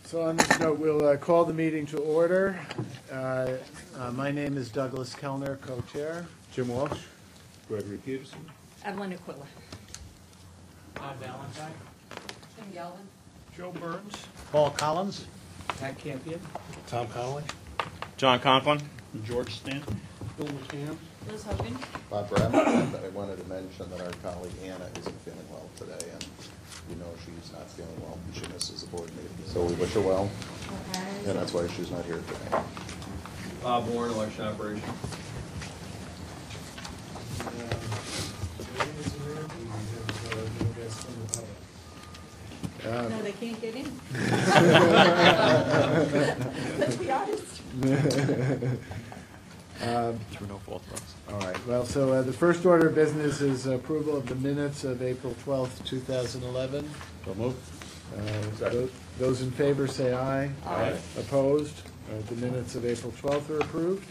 So on this note, we'll call the meeting to order. My name is Douglas Kellner, co-chair. Jim Walsh. Gregory Peterson. Evelyn Aquila. Todd Valentine. Jim Galvin. Joe Burns. Paul Collins. Pat Campion. Tom Connolly. John Conklin. George Stanton. Bill McCann. Liz Hogan. Bob Brehm. And I wanted to mention that our colleague Anna isn't feeling well today, and we know she's not feeling well. She misses a board meeting. So we wish her well, and that's why she's not here today. Bob Warren, election operation. No, they can't get in. Let's be honest. Through no fault of us. All right, well, so the first order of business is approval of the minutes of April 12th, 2011. So move. Those in favor say aye. Aye. Opposed? The minutes of April 12th are approved.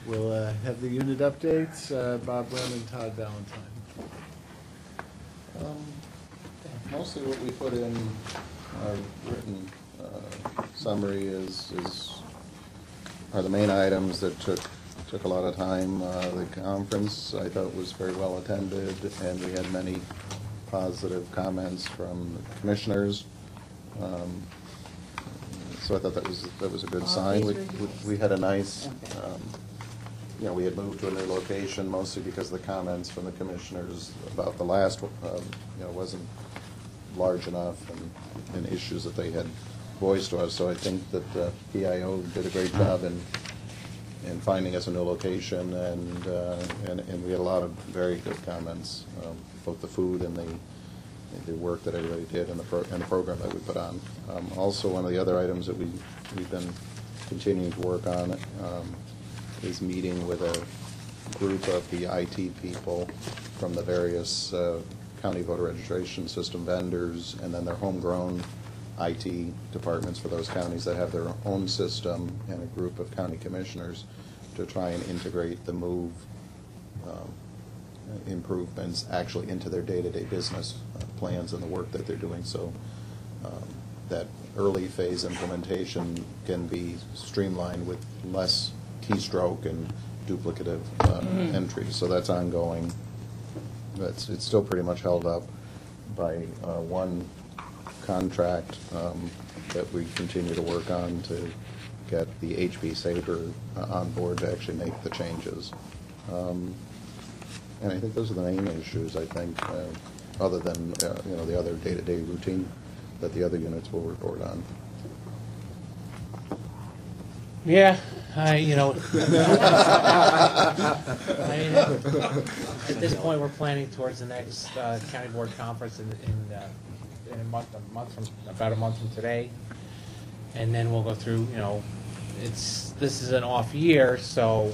We'll have the unit updates, Bob Brehm and Todd Valentine. Mostly what we put in our written summary are the main items that took a lot of time. The conference, I thought, was very well attended, and we had many positive comments from the commissioners. So I thought that was a good sign. We had a nice, we had moved to a new location mostly because of the comments from the commissioners about the last, wasn't large enough and issues that they had voiced to us. So I think that the PIO did a great job in finding us a new location, and we had a lot of very good comments, both the food and the work that everybody did and the program that we put on. Also, one of the other items that we've been continuing to work on is meeting with a group of the IT people from the various county voter registration system vendors, and then their homegrown IT departments for those counties that have their own system, and a group of county commissioners to try and integrate the move improvements actually into their day-to-day business plans and the work that they're doing, so that early phase implementation can be streamlined with less keystroke and duplicative entries. So that's ongoing. It's still pretty much held up by one contract that we continue to work on to get the HP Sabre on board to actually make the changes. And I think those are the main issues, I think, other than the other day-to-day routine that the other units will report on. Yeah, at this point, we're planning towards the next county board conference in about a month from today, and then we'll go through. This is an off year, so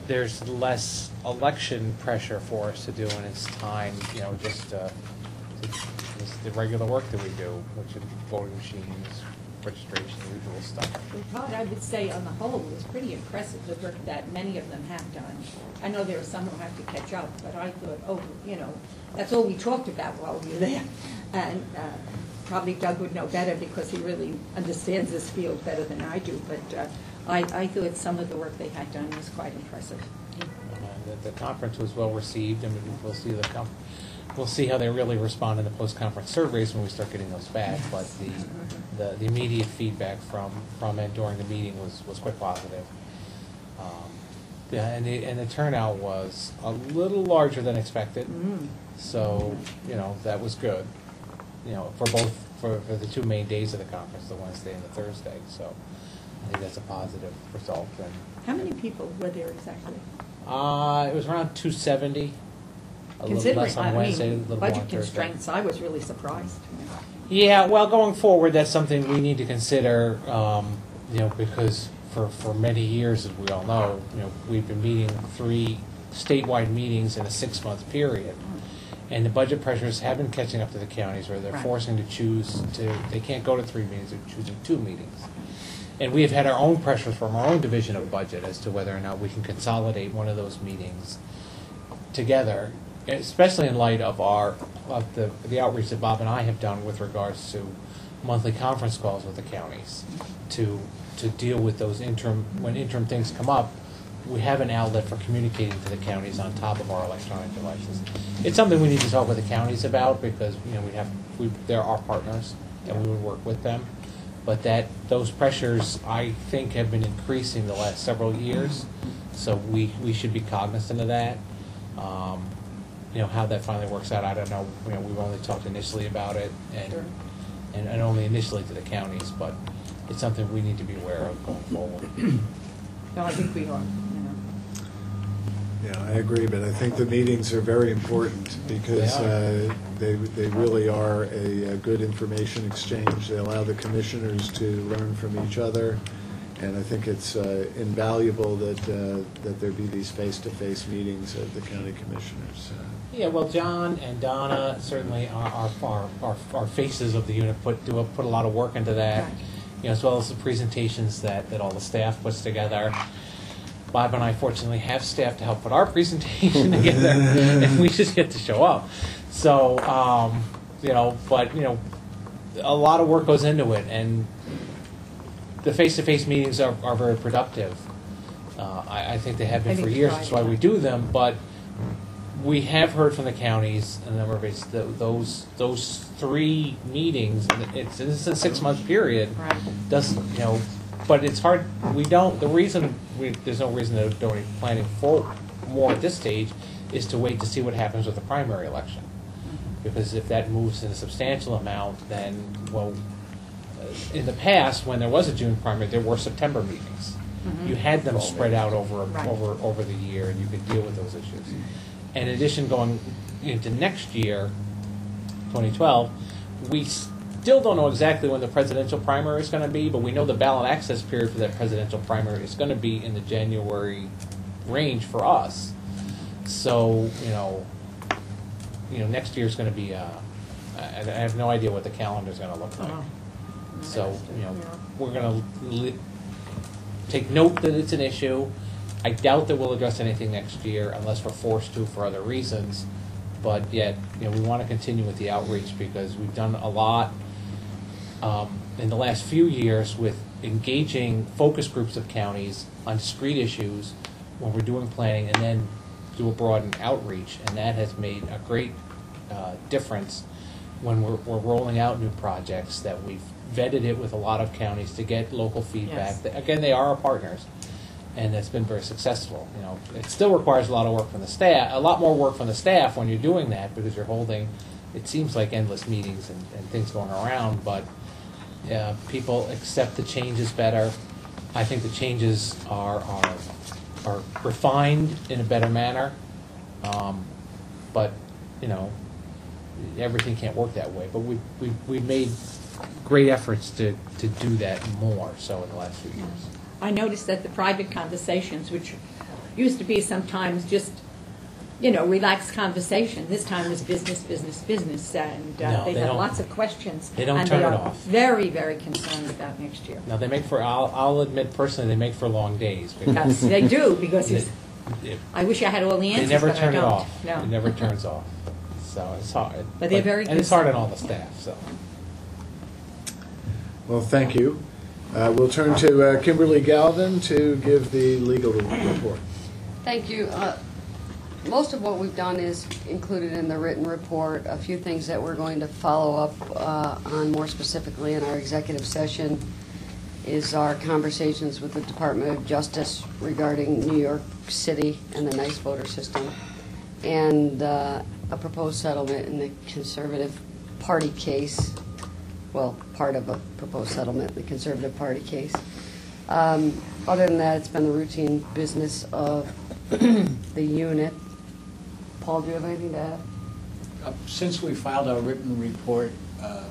there's less election pressure for us to do, and it's time, just the regular work that we do, which is voting machines, registration, usual stuff. Well, Todd, I would say on the whole, it was pretty impressive, the work that many of them have done. I know there are some who have to catch up, but I thought, that's all we talked about while we were there. And probably Doug would know better because he really understands this field better than I do, but I thought some of the work they had done was quite impressive. The conference was well received, and we'll see how they really respond in the post-conference surveys when we start getting those back. But the immediate feedback from it during the meeting was quite positive. And the turnout was a little larger than expected. So that was good. For the two main days of the conference, the Wednesday and the Thursday. So I think that's a positive result. And how many people were there exactly? It was around 270. A little less on Wednesday, a little more on budget Thursday. constraints, I was really surprised. Yeah, well, going forward, that's something we need to consider, because for many years, as we all know, we've been meeting 3 statewide meetings in a 6-month period. And the budget pressures have been catching up to the counties where they're Right. forcing they can't go to 3 meetings, they're choosing 2 meetings. And we have had our own pressures from our own division of budget as to whether or not we can consolidate one of those meetings together especially in light of the outreach that Bob and I have done with regards to monthly conference calls with the counties to deal with those when interim things come up. We have an outlet for communicating to the counties on top of our electronic devices. It's something we need to talk with the counties about because they're our partners and we would work with them. But those pressures, I think, have been increasing the last several years. So we should be cognizant of that. How that finally works out, I don't know. We've only talked initially about it and only initially to the counties, but it's something we need to be aware of going forward. No, I think we are. Yeah, I agree, but I think the meetings are very important because they really are a good information exchange. They allow the commissioners to learn from each other, and I think it's invaluable that there be these face-to-face meetings of the county commissioners. Yeah, well, John and Donna certainly are faces of the unit. Put a lot of work into that, Right. As well as the presentations that all the staff puts together. Bob and I fortunately have staff to help put our presentation together, and we just get to show up. So, but a lot of work goes into it, and the face-to-face meetings are very productive. I think they have been for years. That's why we do them. But we have heard from the counties a number of ways. Those 3 meetings, and it's a 6-month period. Right. But it's hard. There's no reason to do any planning for more at this stage is to wait to see what happens with the primary election. Because if that moves in a substantial amount, then, in the past, when there was a June primary, there were September meetings. You had them spread out over the year, and you could deal with those issues. And in addition, going into next year, 2012, we still don't know exactly when the presidential primary is going to be, but we know the ballot access period for that presidential primary is going to be in the January range for us. So, next year is going to be, I have no idea what the calendar is going to look like. So, we're going to take note that it's an issue. I doubt that we'll address anything next year unless we're forced to for other reasons. But yet, we want to continue with the outreach because we've done a lot in the last few years with engaging focus groups of counties on discrete issues when we're doing planning, and then do a broadened outreach, and that has made a great difference when we're rolling out new projects. That we've vetted it with a lot of counties to get local feedback. Yes. Again, they are our partners, and that's been very successful. It still requires a lot of work from the staff, a lot more work from the staff when you're doing that because you're holding, it seems like endless meetings and things going around, but people accept the changes better. I think the changes are refined in a better manner, but everything can't work that way. But we've made great efforts to do that more so in the last few years. I noticed that the private conversations, which used to be sometimes just, relaxed conversation, this time was business, and No, they they have don't- lots of questions. they don't and turn they it are off. very, very concerned about next year. Now they make for, I'll admit personally, they make for long days. Yes, they do, because It- I wish I had all the They answers, never but I turn it don't. off. No. It never turns off. So it's hard. But they're very And it's good. hard on all the staff, so. Well, thank you. We'll turn to Kimberly Galvin to give the legal report. Thank you. Most of what we've done is included in the written report. A few things that we're going to follow up on more specifically in our executive session is our conversations with the Department of Justice regarding New York City and the Nysboe system, and a proposed settlement in the Conservative Party case. Well, part of a proposed settlement in the Conservative Party case. Other than that, it's been the routine business of the unit. Paul, do you have anything to add? Since we filed our written report, the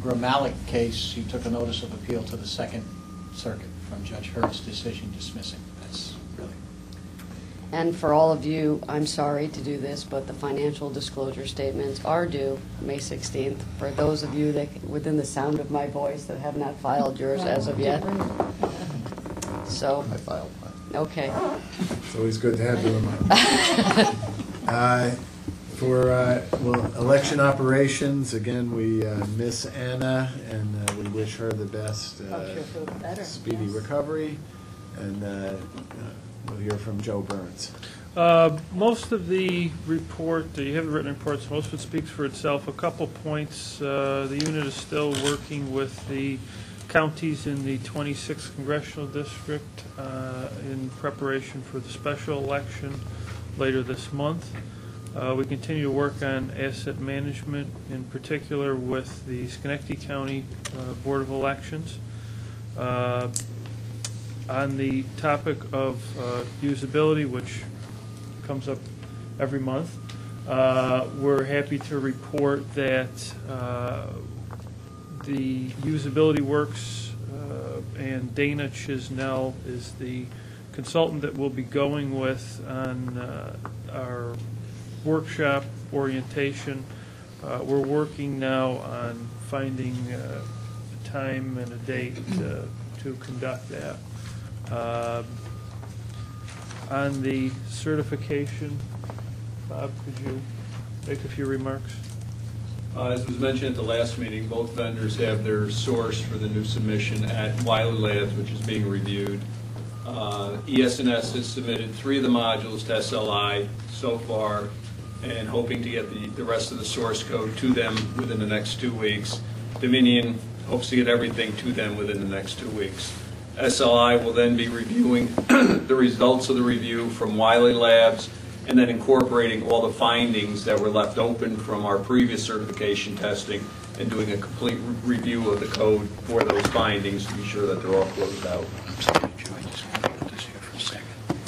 Gromalik case, he took a notice of appeal to the Second Circuit from Judge Hurd's decision dismissing. That's really. And for all of you, I'm sorry to do this, but the financial disclosure statements are due May 16th. For those of you that within the sound of my voice that have not filed yours as of yet. So, I filed mine. okay. It's always good to have the reminder. For election operations, again, we miss Anna, and we wish her the best Hope she'll feel better, speedy yes. recovery, and we'll hear from Joe Burns. Most of the report, you have the written reports, most of it speaks for itself. A couple points, the unit is still working with the counties in the 26th Congressional District in preparation for the special election later this month. We continue to work on asset management, in particular with the Schenectady County Board of Elections. On the topic of usability, which comes up every month, we're happy to report that the usability works and Dana Chisnell is the consultant that we'll be going with on our workshop orientation. We're working now on finding a time and a date to conduct that. On the certification, Bob, could you make a few remarks? As was mentioned at the last meeting, both vendors have their source for the new submission at Wiley Labs, which is being reviewed. ES&S has submitted 3 of the modules to SLI so far, and hoping to get the rest of the source code to them within the next 2 weeks. Dominion hopes to get everything to them within the next 2 weeks. SLI will then be reviewing the results of the review from Wiley Labs, and then incorporating all the findings that were left open from our previous certification testing and doing a complete review of the code for those findings to be sure that they're all closed out.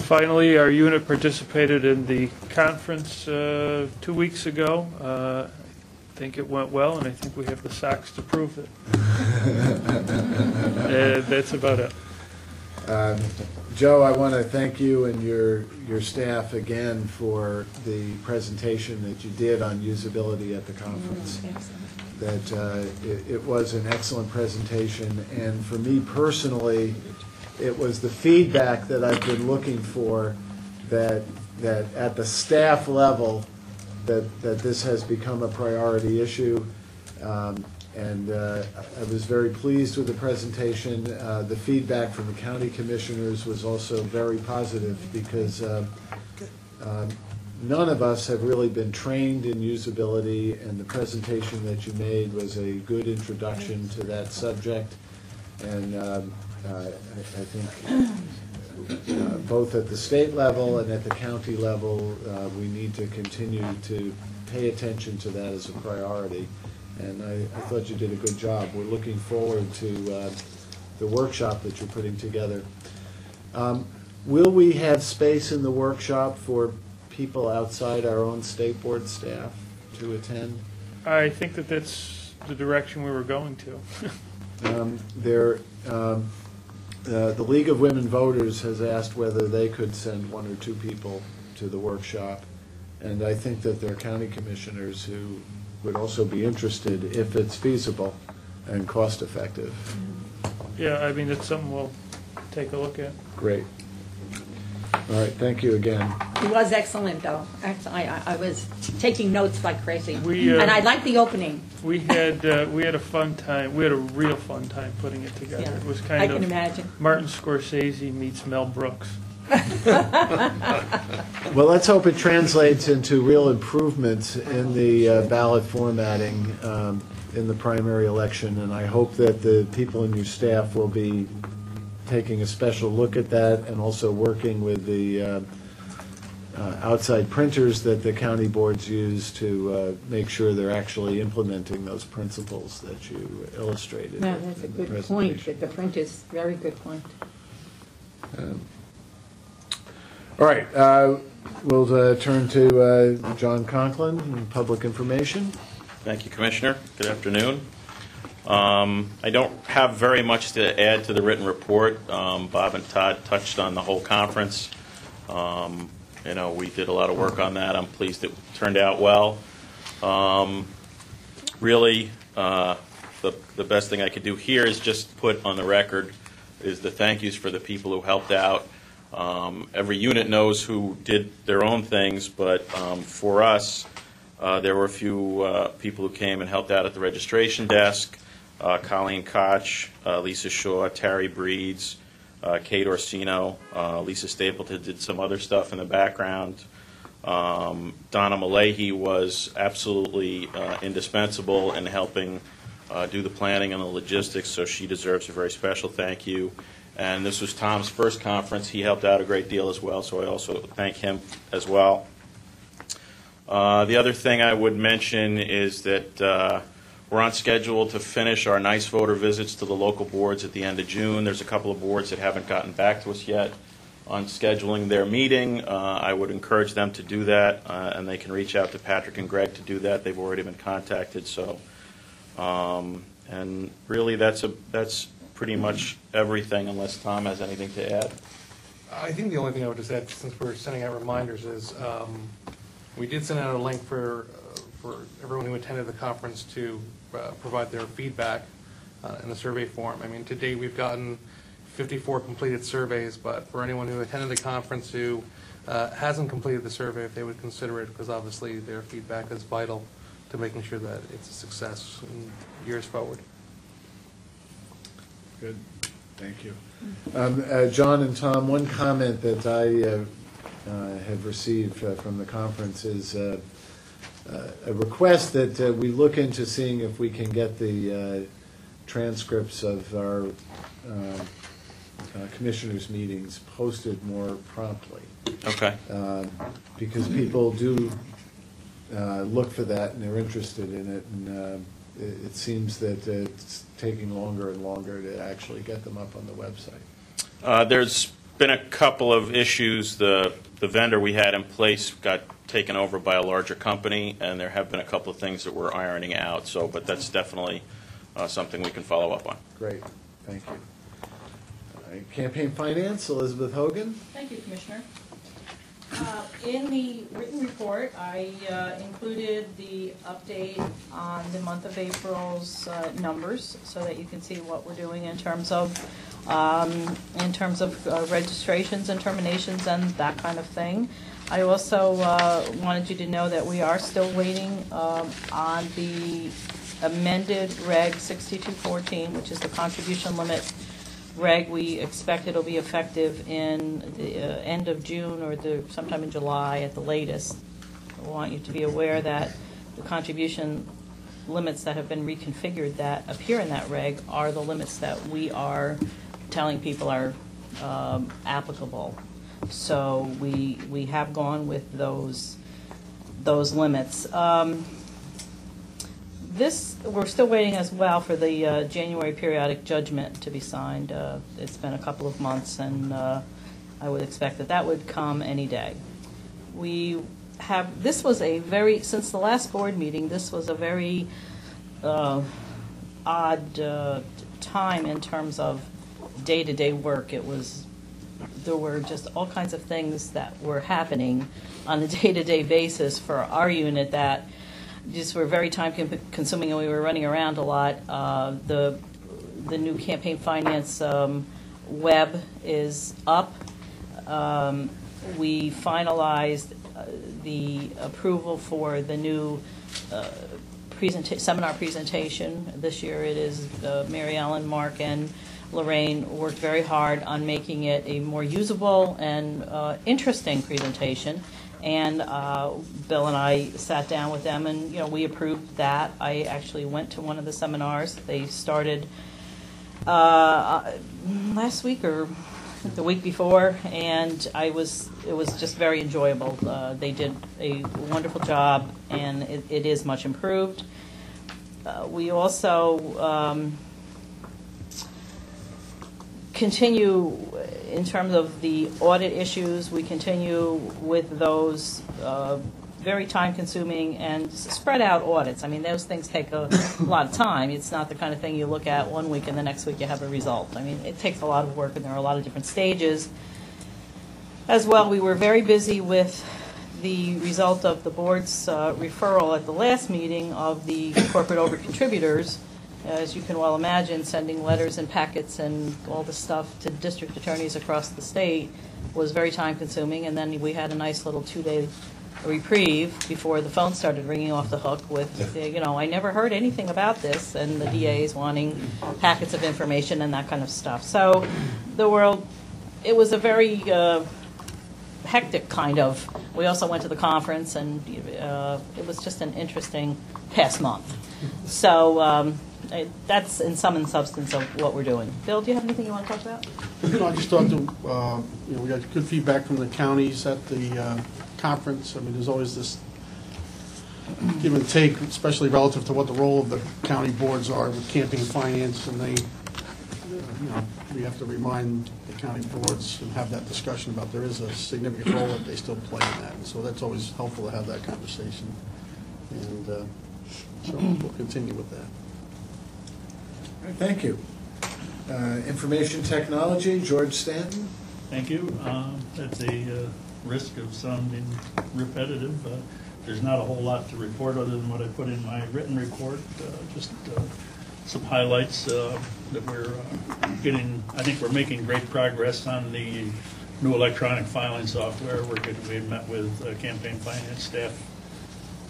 Finally, our unit participated in the conference 2 weeks ago. I think it went well, and I think we have the socks to prove it. That's about it. Joe, I want to thank you and your staff again for the presentation that you did on usability at the conference. That it was an excellent presentation, and for me personally, it was the feedback that I've been looking for, that at the staff level, that this has become a priority issue. And I was very pleased with the presentation. The feedback from the county commissioners was also very positive, because none of us have really been trained in usability, and the presentation that you made was a good introduction to that subject. And I think both at the state level and at the county level, we need to continue to pay attention to that as a priority. And I thought you did a good job. We're looking forward to the workshop that you're putting together. Will we have space in the workshop for people outside our own state board staff to attend? I think that that's the direction we were going to. The League of Women Voters has asked whether they could send 1 or 2 people to the workshop, and I think that there are county commissioners who would also be interested if it's feasible and cost effective. Yeah, I mean, it's something we'll take a look at. Great. All right, thank you again. It was excellent, though. I was taking notes like crazy. And I liked the opening. We had a fun time. We had a real fun time putting it together. Yeah, It was I kind can of imagine. Martin Scorsese meets Mel Brooks. Well, let's hope it translates into real improvements in the ballot formatting in the primary election, and I hope that the people in your staff will be taking a special look at that, and also working with the outside printers that the county boards use to make sure they're actually implementing those principles that you illustrated. No, that's a good point. The print is a very good point. All right, we'll turn to John Conklin in Public Information. Thank you, Commissioner. Good afternoon. I don't have very much to add to the written report. Bob and Todd touched on the whole conference. We did a lot of work on that. I'm pleased it turned out well. Really, the best thing I could do here is just put on the record is the thank yous for the people who helped out. Every unit knows who did their own things, but for us, there were a few people who came and helped out at the registration desk. Colleen Koch, Lisa Shaw, Terry Breeds, Kate Orsino, Lisa Stapleton did some other stuff in the background. Donna Malahy was absolutely indispensable in helping do the planning and the logistics, so she deserves a very special thank you. And this was Tom's first conference. He helped out a great deal as well, so I also thank him as well. The other thing I would mention is that we're on schedule to finish our nice voter visits to the local boards at the end of June. There's a couple of boards that haven't gotten back to us yet on scheduling their meeting. I would encourage them to do that, and they can reach out to Patrick and Greg to do that. They've already been contacted. So, and really, that's pretty much everything, unless Tom has anything to add. I think the only thing I would just add, since we're sending out reminders, is we did send out a link for everyone who attended the conference to provide their feedback in the survey form. I mean, to date we've gotten 54 completed surveys, but for anyone who attended the conference who hasn't completed the survey, if they would consider it, because obviously their feedback is vital to making sure that it's a success in years forward. Good, thank you. John and Tom, one comment that I have received from the conference is a request that we look into seeing if we can get the transcripts of our commissioners' meetings posted more promptly. Okay. Because people do look for that and they're interested in it, and it seems that it's taking longer and longer to actually get them up on the website. There's been a couple of issues. The vendor we had in place got taken over by a larger company, and there have been a couple of things that we're ironing out. So, but that's definitely something we can follow up on. Great, thank you. All right. Campaign finance, Elizabeth Hogan. Thank you, Commissioner. In the written report, I included the update on the month of April's numbers, so that you can see what we're doing in terms of registrations and terminations and that kind of thing. I also wanted you to know that we are still waiting on the amended Reg 6214, which is the contribution limit reg. We expect it'll be effective in the end of June or sometime in July at the latest. I want you to be aware that the contribution limits that have been reconfigured that appear in that reg are the limits that we are telling people are applicable. So we have gone with those limits. We're still waiting as well for the January periodic judgment to be signed. It's been a couple of months, and I would expect that would come any day. This was since the last board meeting, this was a very odd time in terms of day-to-day work. There were just all kinds of things that were happening on a day-to-day basis for our unit that just were very time-consuming, and we were running around a lot. The new campaign finance web is up. We finalized the approval for the new seminar presentation. This year it is Mary Ellen, Mark, and Lorraine worked very hard on making it a more usable and interesting presentation. And Bill and I sat down with them, and we approved that. I actually went to one of the seminars. They started last week or the week before, and it was just very enjoyable. They did a wonderful job, and it is much improved. We also continue in terms of the audit issues. We continue with those very time-consuming and spread out audits. I mean, those things take a lot of time. It's not the kind of thing you look at one week and the next week you have a result. I mean, it takes a lot of work, and there are a lot of different stages. As well, we were very busy with the result of the board's referral at the last meeting of the corporate over-contributors. as you can well imagine, sending letters and packets and all this stuff to district attorneys across the state was very time-consuming, and then we had a nice little 2-day reprieve before the phone started ringing off the hook with, I never heard anything about this, and the DAs wanting packets of information and that kind of stuff. So it was a very hectic kind of. We also went to the conference, and it was just an interesting past month. So that's in sum and substance of what we're doing. Bill, do you have anything you want to talk about? I just talked to, we got good feedback from the counties at the conference. I mean, there's always this give and take, especially relative to what the role of the county boards are with campaign finance, and we have to remind the county boards and have that discussion about there is a significant role that they still play in that. And so that's always helpful to have that conversation. And so we'll continue with that. All right, thank you. Information technology, George Stanton. Thank you. At the risk of sounding repetitive, there's not a whole lot to report other than what I put in my written report. Just some highlights that we're getting. I think we're making great progress on the new electronic filing software. We met with campaign finance staff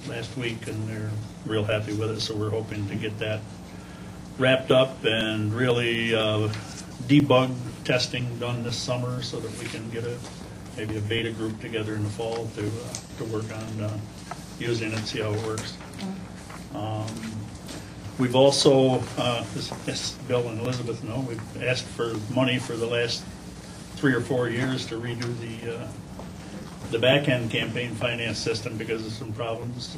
last week, and they're real happy with it. So we're hoping to get that wrapped up and really debug testing done this summer, so that we can get maybe a beta group together in the fall to work on using it and see how it works. We've also, as Bill and Elizabeth know, we've asked for money for the last 3 or 4 years to redo the back-end campaign finance system because of some problems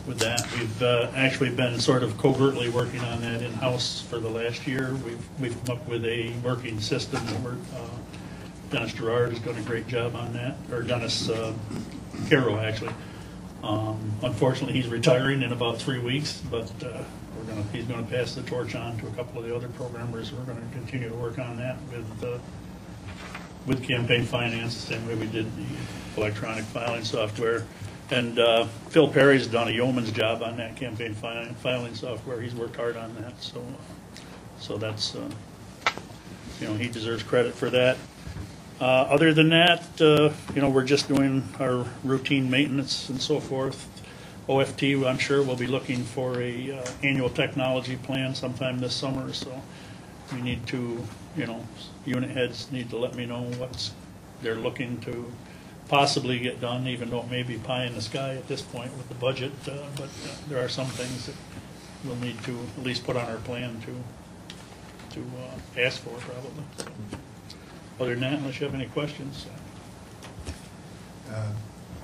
with that. We've actually been sort of covertly working on that in-house for the last year. We've come up with a working system. Dennis Gerard has done a great job on that, or Dennis Caro, actually. Unfortunately, he's retiring in about 3 weeks, but he's going to pass the torch on to a couple of the other programmers. We're going to continue to work on that with campaign finance, the same way we did the electronic filing software. And Phil Perry's done a yeoman's job on that campaign filing software. He's worked hard on that, so that's he deserves credit for that. Other than that, we're just doing our routine maintenance and so forth. OFT, I'm sure, will be looking for a annual technology plan sometime this summer. So we need to, unit heads need to let me know what they're looking to possibly get done, even though it may be pie in the sky at this point with the budget. But there are some things that we'll need to at least put on our plan to ask for, probably. So, other than that, unless you have any questions.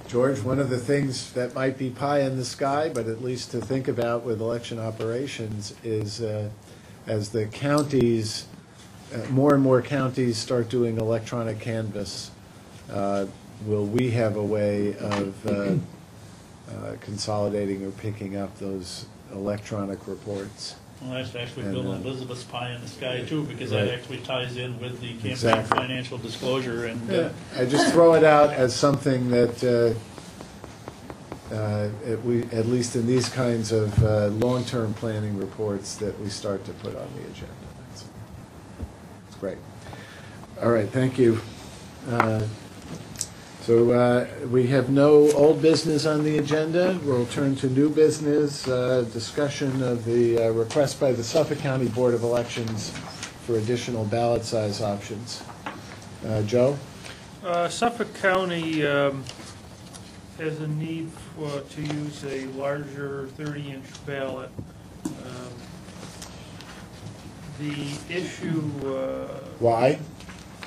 George, one of the things that might be pie in the sky, but at least to think about with election operations, is as the counties, more and more counties start doing electronic canvass, will we have a way of consolidating or picking up those electronic reports? Well, that's actually Bill and Elizabeth's pie in the sky, too, because that actually ties in with the campaign financial disclosure. And I just throw it out as something that, at least in these kinds of long-term planning reports, that we start to put on the agenda. That's great. All right, thank you. So we have no old business on the agenda. We'll turn to new business, discussion of the request by the Suffolk County Board of Elections for additional ballot size options. Joe? Suffolk County has a need to use a larger 30-inch ballot. The issue... Why?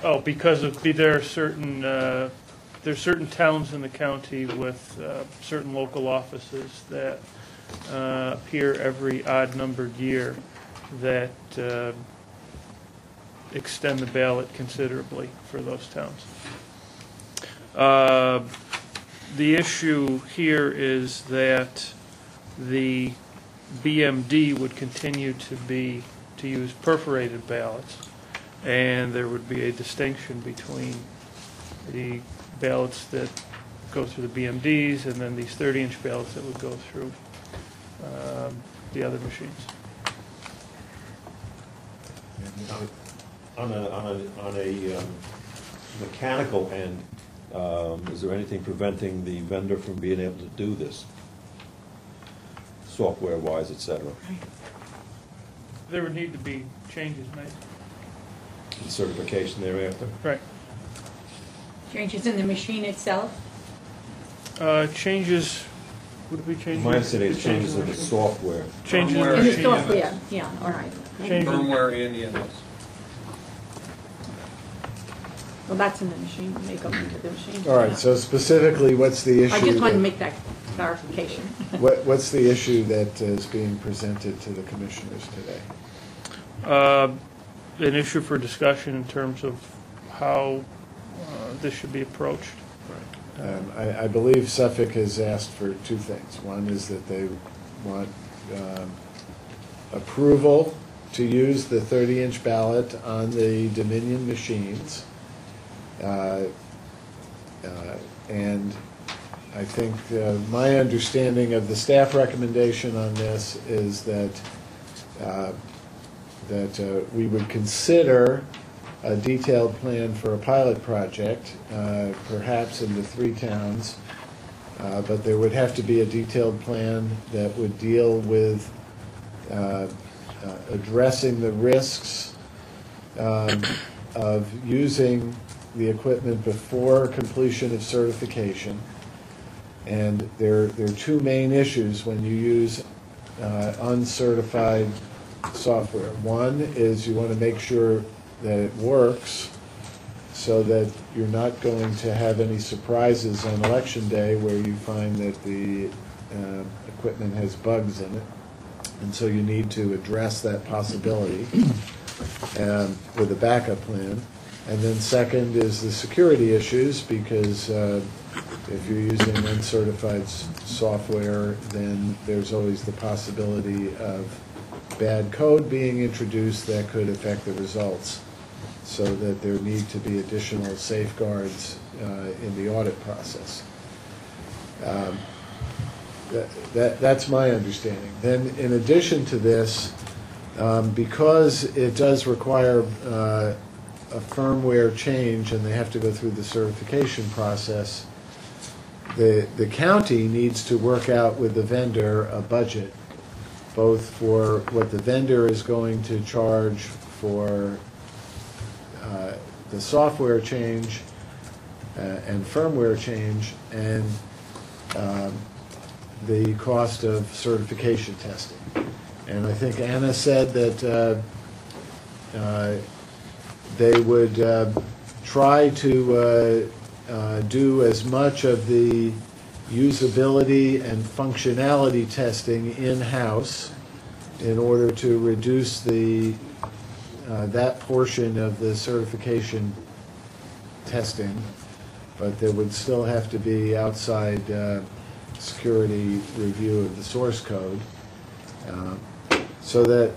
Oh, because there are certain towns in the county with certain local offices that appear every odd-numbered year that extend the ballot considerably for those towns. The issue here is that the BMD would continue to use perforated ballots, and there would be a distinction between the ballots that go through the BMDs and then these 30-inch ballots that would go through the other machines. On a mechanical end, is there anything preventing the vendor from being able to do this? Software-wise, et cetera? There would need to be changes made. And certification thereafter? Right. Changes in the machine itself? Changes, would it be changes? My understanding is changes in the software. Changes in Firmware. the In the machine. software, yeah, all right. Changes. Firmware and EMS. Well, that's in the machine, they go into the machine. All right, so specifically, what's the issue? I just wanted to that- make that clarification. What's the issue that is being presented to the commissioners today? An issue for discussion in terms of how this should be approached. I believe Suffolk has asked for two things. One is that they want approval to use the 30-inch ballot on the Dominion machines. And I think my understanding of the staff recommendation on this is that we would consider a detailed plan for a pilot project, perhaps in the 3 towns, but there would have to be a detailed plan that would deal with addressing the risks of using the equipment before completion of certification. And there are 2 main issues when you use uncertified software. One is you want to make sure that it works so that you're not going to have any surprises on election day where you find that the equipment has bugs in it. And so you need to address that possibility with a backup plan. And then second is the security issues, because if you're using uncertified software, then there's always the possibility of bad code being introduced that could affect the results, so that there need to be additional safeguards in the audit process. That's my understanding. Then in addition to this, because it does require a firmware change and they have to go through the certification process, the county needs to work out with the vendor a budget, both for what the vendor is going to charge for the software change and firmware change, and the cost of certification testing. And I think Anna said that they would try to do as much of the usability and functionality testing in-house in order to reduce that portion of the certification testing, but there would still have to be outside security review of the source code, so that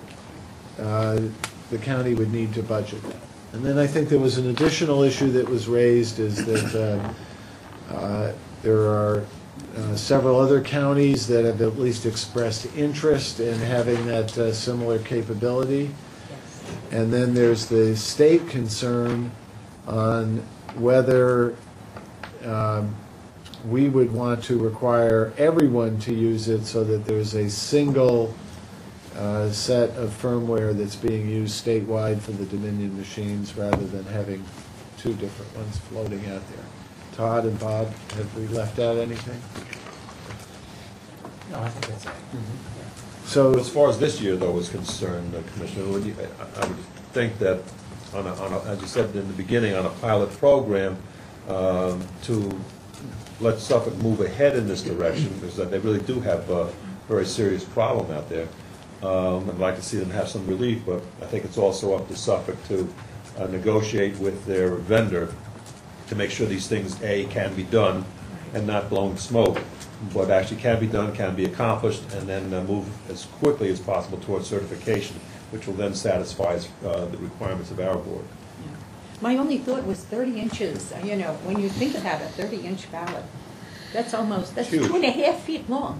the county would need to budget that. And then I think there was an additional issue that was raised, is that there are several other counties that have at least expressed interest in having that similar capability. And then there's the state concern on whether we would want to require everyone to use it so that there's a single set of firmware that's being used statewide for the Dominion machines, rather than having 2 different ones floating out there. Todd and Bob, have we left out anything? No, I think that's it. So As far as this year, though, is concerned, Commissioner, I would think that, as you said in the beginning, on a pilot program, to let Suffolk move ahead in this direction, because they really do have a very serious problem out there. I'd like to see them have some relief, but I think it's also up to Suffolk to negotiate with their vendor to make sure these things, A, can be done and not blowing smoke, but actually can be done, can be accomplished, and then move as quickly as possible towards certification, which will then satisfy the requirements of our board. My only thought was 30 inches, when you think about a 30-inch ballot, that's Huge. 2.5 feet long.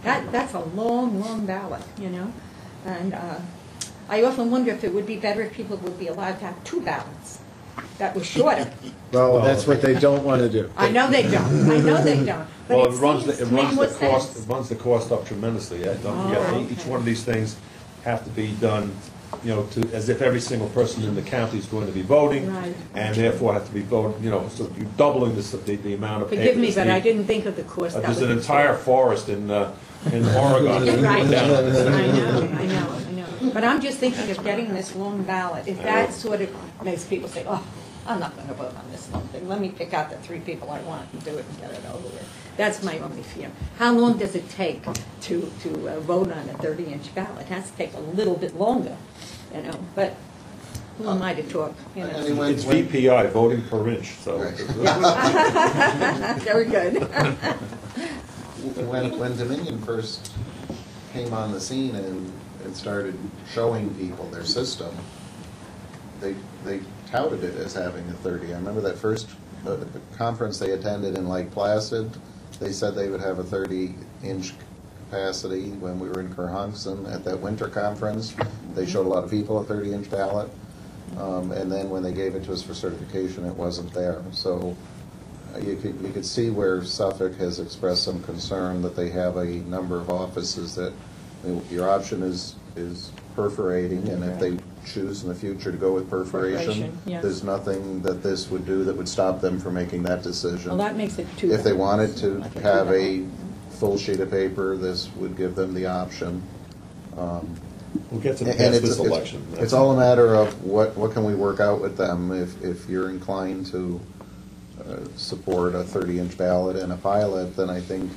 That's a long, long ballot, And I often wonder if it would be better if people would be allowed to have 2 ballots that were shorter. Well, that's what they don't want to do. I know they don't, I know they don't. But Well, it seems to make more sense. it runs the cost up tremendously. Don't forget, Oh, each one of these things have to be done, as if every single person in the county is going to be voting, Right. and therefore have to be voting, so you're doubling the amount of paper. Forgive me, that's but I needed. didn't think of the cost. There's an entire forest in Oregon. Right, down I there. know. But I'm just thinking of getting this long ballot, if that sort of makes people say, oh, I'm not going to vote on this long thing, let me pick out the 3 people I want and do it and get it over with. That's my only fear. How long does it take to vote on a 30-inch ballot? It has to take a little bit longer, but who am I to talk, It's VPI, voting per inch, so. Very good. When Dominion first came on the scene and started showing people their system, they touted it as having a 30. I remember that first conference they attended in Lake Placid, they said they would have a 30-inch capacity. When we were in Kerhonkson at that winter conference, they showed a lot of people a 30-inch ballot. And then when they gave it to us for certification, it wasn't there. So you could see where Suffolk has expressed some concern that they have a number of offices that your option is perforating, and if they choose in the future to go with perforation, Yes. there's nothing that this would do that would stop them from making that decision. Well, that makes it too. If they wanted to have a full sheet of paper, this would give them the option. We'll get to And past it's- this election. It's all a matter of what can we work out with them. If you're inclined to support a 30-inch ballot and a pilot, then I think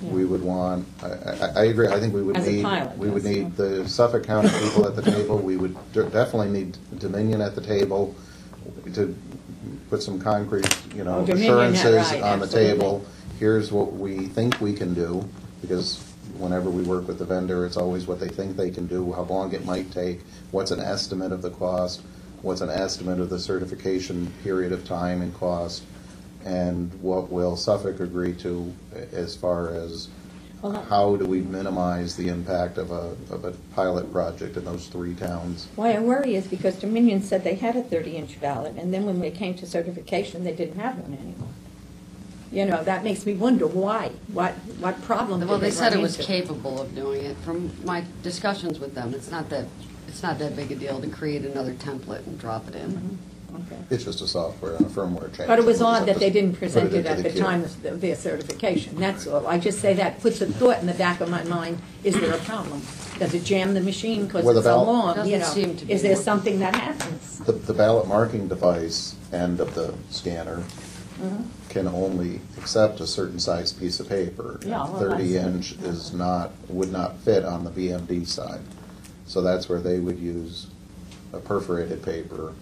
we would want, I agree, I think we would As a need, pilot, we would yes. need the Suffolk County people at the table. We would definitely need Dominion at the table to put some concrete, Oh, Dominion, assurances right, on the absolutely. table. Here's what we think we can do, because whenever we work with the vendor, it's always what they think they can do, how long it might take, what's an estimate of the cost, what's an estimate of the certification period of time and cost, and what will Suffolk agree to as far as how do we minimize the impact of a pilot project in those 3 towns. Why I worry is because Dominion said they had a 30-inch ballot, and then when they came to certification, they didn't have one anymore. That makes me wonder why. What problem did Well, they said run it was into? capable of doing it. From my discussions with them, it's not that big a deal to create another template and drop it in. Okay. It's just a software and a firmware change. But it was We just odd have that to they didn't put present it into at the queue. time of their certification, that's all. I just say that puts a thought in the back of my mind, is there a problem? Does it jam the machine because Well, the it's so ballot- long? Doesn't seem to be. Is there something that happens? The ballot marking device end of the scanner can only accept a certain size piece of paper. Yeah, well, 30-inch would not fit on the BMD side. So that's where they would use a perforated paper.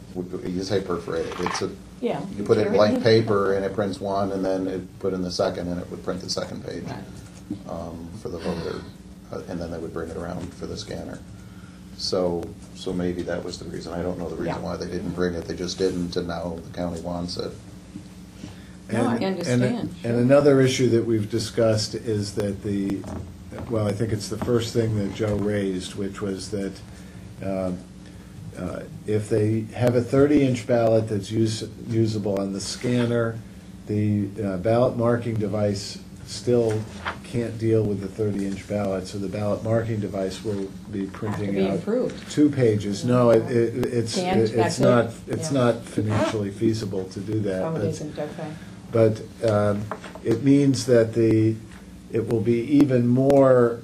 You say perforated, Yeah. you put in blank paper and it prints one, and then it put in the second and it would print the second page for the voter, and then they would bring it around for the scanner. So maybe that was the reason. I don't know the reason why they didn't bring it. They just didn't, and now the county wants it. No, I understand. And another issue that we've discussed is that I think it's the first thing that Joe raised, which was that if they have a 30-inch ballot that's usable on the scanner, the ballot marking device still can't deal with the 30-inch ballot, so the ballot marking device will be printing be out improved. 2 pages. No, it's That's not it? it's Yeah. not financially feasible to do that. Oh, it but- isn't, okay. But it means that it will be even more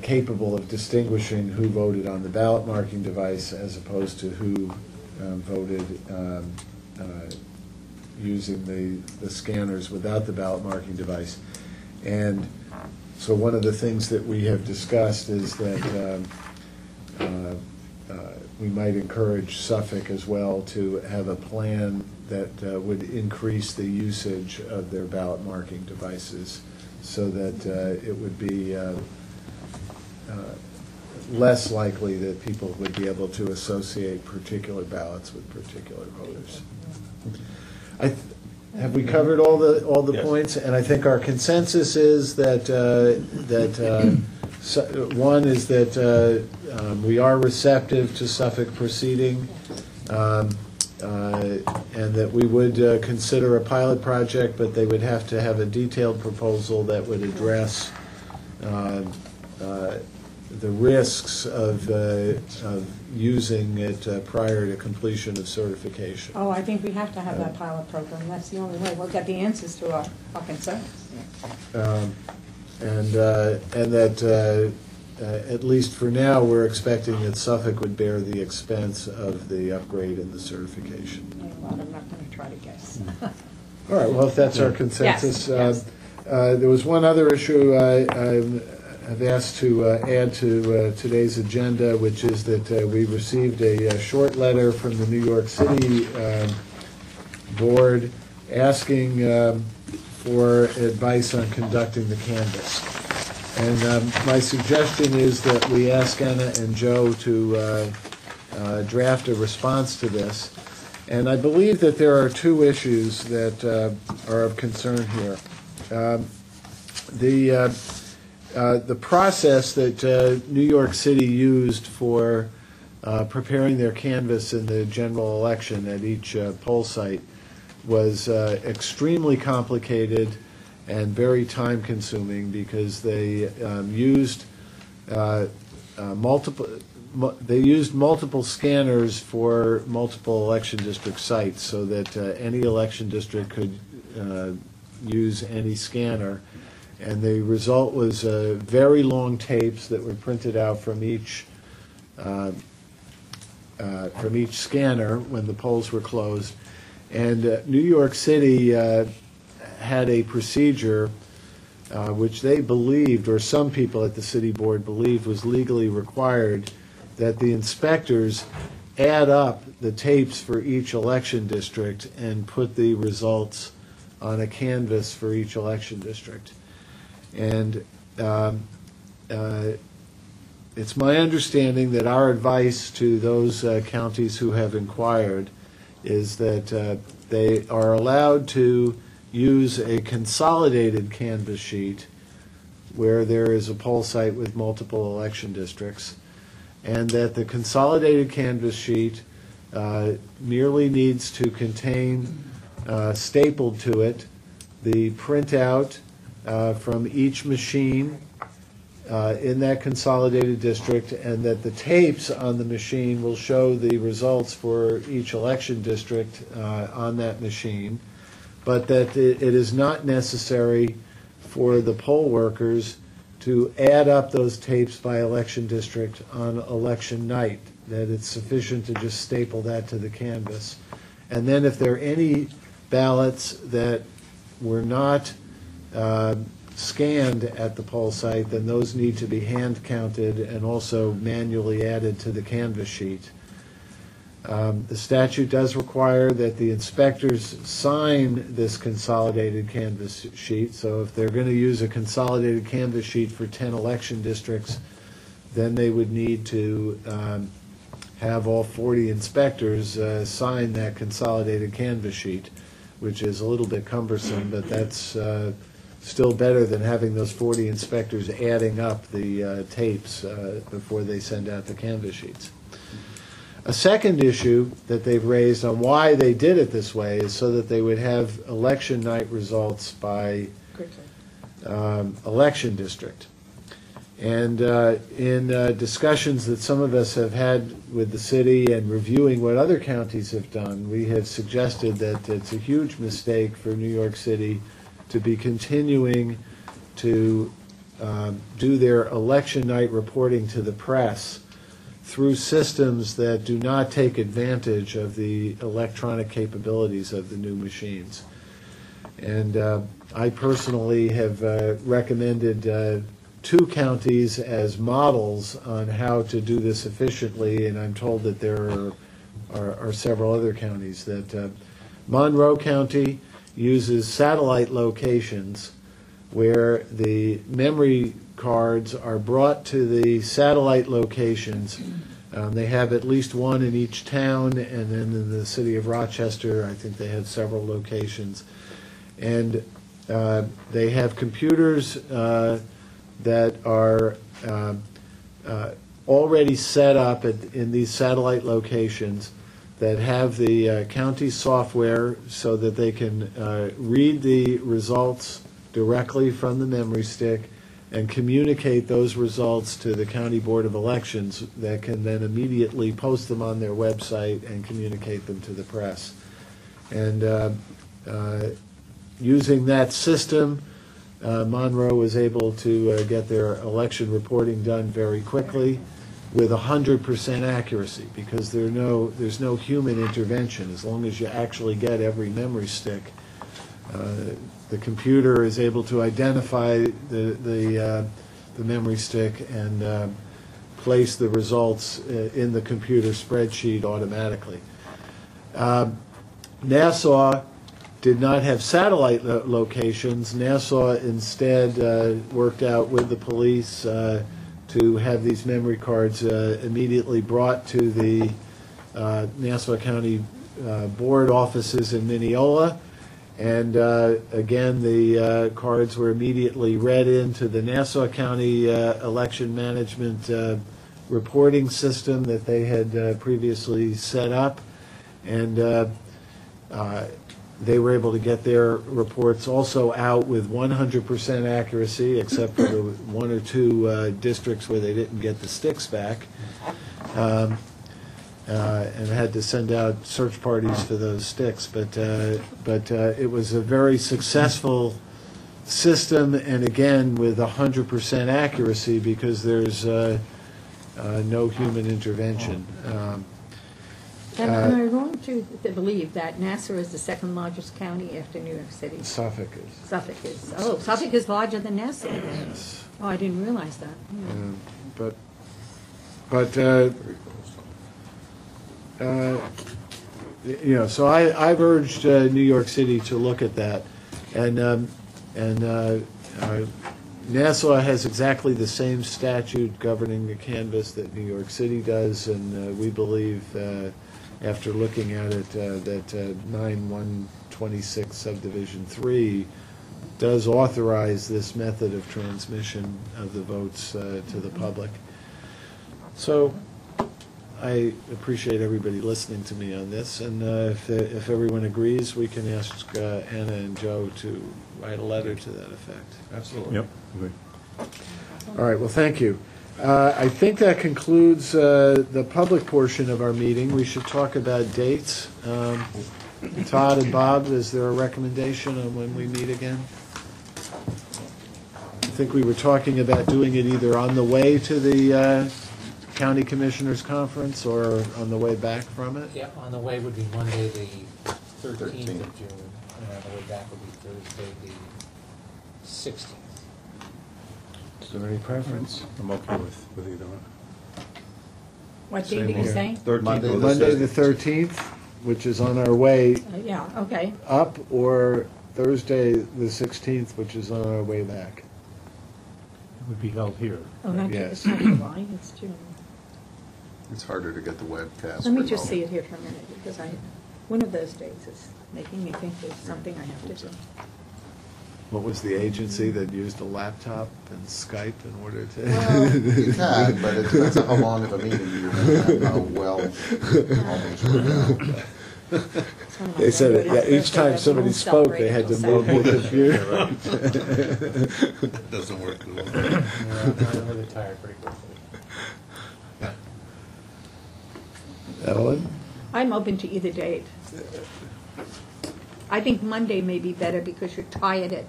capable of distinguishing who voted on the ballot marking device as opposed to who voted using the scanners without the ballot marking device. And so one of the things that we have discussed is that we might encourage Suffolk as well to have a plan that would increase the usage of their ballot marking devices so that it would be less likely that people would be able to associate particular ballots with particular voters. Have we covered all the Yes. points? And I think our consensus is that One is that we are receptive to Suffolk proceeding, and that we would consider a pilot project, but they would have to have a detailed proposal that would address the risks of using it prior to completion of certification. Oh, I think we have to have that pilot program. That's the only way we'll get the answers to our concerns. And that, at least for now, we're expecting that Suffolk would bear the expense of the upgrade and the certification. Well, I'm not going to try to guess. All right, well, if that's our consensus. Yes. There was one other issue I've asked to add to today's agenda, which is that we received a short letter from the New York City board asking for advice on conducting the canvass. And my suggestion is that we ask Anna and Joe to draft a response to this. And I believe that there are two issues that are of concern here. The process that New York City used for preparing their canvass in the general election at each poll site was extremely complicated and very time-consuming because they used multiple scanners for multiple election district sites, so that any election district could use any scanner. And the result was very long tapes that were printed out from each scanner when the polls were closed. And New York City had a procedure which they believed, or some people at the city board believed, was legally required, that the inspectors add up the tapes for each election district and put the results on a canvas for each election district. And it's my understanding that our advice to those counties who have inquired is that they are allowed to use a consolidated canvas sheet where there is a poll site with multiple election districts, and that the consolidated canvas sheet merely needs to contain, stapled to it, the printout from each machine in that consolidated district, and that the tapes on the machine will show the results for each election district on that machine, but that it is not necessary for the poll workers to add up those tapes by election district on election night, that it's sufficient to just staple that to the canvas. And then if there are any ballots that were not scanned at the poll site, then those need to be hand counted and also manually added to the canvas sheet. The statute does require that the inspectors sign this consolidated canvas sheet, so if they're going to use a consolidated canvas sheet for 10 election districts, then they would need to have all 40 inspectors sign that consolidated canvas sheet, which is a little bit cumbersome, but that's still better than having those 40 inspectors adding up the tapes before they send out the canvas sheets. A second issue that they've raised on why they did it this way is so that they would have election night results by election district. And in discussions that some of us have had with the city and reviewing what other counties have done, we have suggested that it's a huge mistake for New York City to be continuing to do their election night reporting to the press through systems that do not take advantage of the electronic capabilities of the new machines. And I personally have recommended 2 counties as models on how to do this efficiently, and I'm told that there are several other counties. That Monroe County uses satellite locations where the memory cards are brought to the satellite locations. They have at least one in each town, and then in the city of Rochester, I think they have several locations. And they have computers that are already set up in these satellite locations that have the county software so that they can read the results directly from the memory stick and communicate those results to the County Board of Elections that can then immediately post them on their website and communicate them to the press. And using that system, Monroe was able to get their election reporting done very quickly with 100% accuracy, because there's no human intervention. As long as you actually get every memory stick, the computer is able to identify the memory stick and place the results in the computer spreadsheet automatically. Nassau did not have satellite locations. Nassau instead worked out with the police to have these memory cards immediately brought to the Nassau County Board offices in Mineola. And again, the cards were immediately read into the Nassau County election management reporting system that they had previously set up. And they were able to get their reports also out with 100% accuracy, except for the one or two districts where they didn't get the sticks back, and had to send out search parties for those sticks. But it was a very successful system, and again with 100% accuracy, because there's no human intervention. Am I wrong to believe that Nassau is the second largest county after New York City? Suffolk is. Suffolk is. Oh, Suffolk is larger than Nassau. Yes. Oh, I didn't realize that. So I've urged New York City to look at that, and Nassau has exactly the same statute governing the canvass that New York City does, and we believe, after looking at it, that 9.126 subdivision 3 does authorize this method of transmission of the votes to the public. So I appreciate everybody listening to me on this, and if everyone agrees, we can ask Anna and Joe to write a letter to that effect. Absolutely. Yep. Okay. All right, well, thank you. I think that concludes the public portion of our meeting. We should talk about dates. Todd and Bob, is there a recommendation on when we meet again? I think we were talking about doing it either on the way to the County Commissioners Conference or on the way back from it. Yeah, on the way would be Monday, the 13th of June, and on the way back would be Thursday, the 16th. Is there any preference? I'm okay with either one. What date did you say? Monday the 13th, which is on our way Yeah, okay. up, or Thursday the 16th, which is on our way back. It would be held here. Oh, that's Yes. it's not July, it's June. It's harder to get the webcast. Let me just remote. see it here for a minute, because one of those days is making me think there's something I have to do. What was the agency that used a laptop and Skype in order to? Well, you can, but it depends on how long of a meeting you're going to have, how well all things work out. They said that each time somebody spoke, they had to move the computer. That doesn't work at all. I'm really tired pretty quickly. Ellen? I'm open to either date. I think Monday may be better because you're tired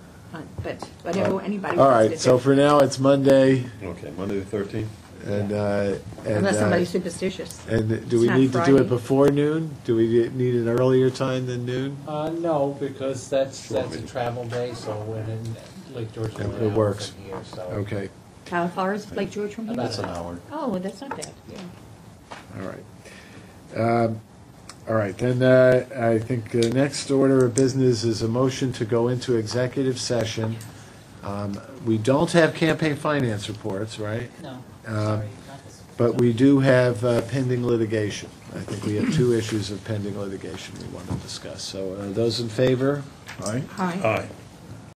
but whatever anybody All wants to right, do. so for now, it's Monday. Okay, Monday the 13th? Unless somebody's superstitious. And do It's we not need to do it Friday. before noon? Do we need an earlier time than noon? No, because that's a travel day, so when in Lake George is only It an hour works. from here, so. Okay, How far is Lake George from here? That's That's an hour. Oh, well, that's not bad. all right. All right, then I think the next order of business is a motion to go into executive session. We don't have campaign finance reports, right? No, sorry, but we do have pending litigation. I think we have 2 issues of pending litigation we want to discuss. So those in favor? Aye. Hi. Aye.